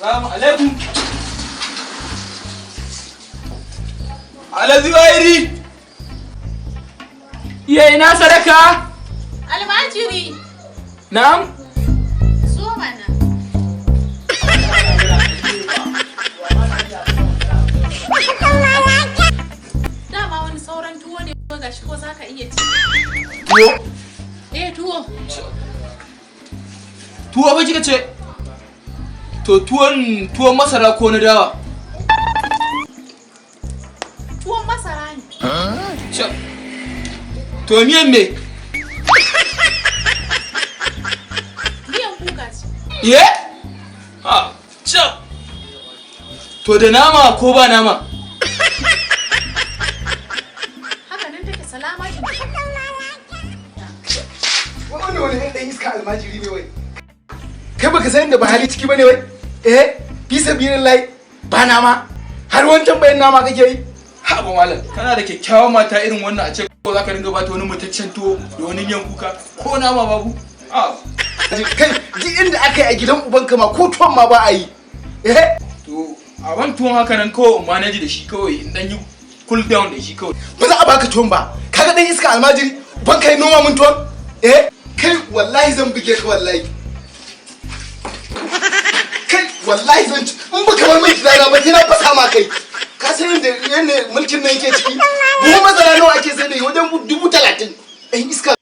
Salamu alaikum. Alhaji Wairi. Ye ina sadaka? Almajiri. Na'am? Zo mana. Dama wani sauran tuwo ne ko gashi ko zaka iya ci. Tuwo? Tuwo. Tuwo ba kika ce? To tuwon masara ko na dawa? Tuwon masara ne. To miyan me? Miyan kuka ce. Ye? Ha, can. To da nama ko ba nama? Haka nan take salama ki. Wani ɗan iska almajiri ne wai. Kai baka san da ba hali ciki bane wai. Fi sabilillahi ba nama. Har wancan bayan nama kake yi. Ha ba malam, kana da kyakkyawan mata irin wannan a ce ko zaka dinga bata wani mutaccen tuwo da wani miyan kuka ko nama babu? Kai duk inda aka yi a gidan ubanka ma ko tuwon ma ba a yi. To a ban tuwon haka nan kawai manage da shi kawai in dan yi cool down da shi kawai. Ba za a baka tuwon ba. Kaga dan iska almajiri ubanka ya noma min tuwon? Kai wallahi zan buge ka wallahi. Kai wallahi zan ci in baka bar mai gidana ba ina fasa ma kai. Ka san yadda mulkin nan yake ciki? Buhu masara nawa ake sai da wajen 30,000. Ɗan iska.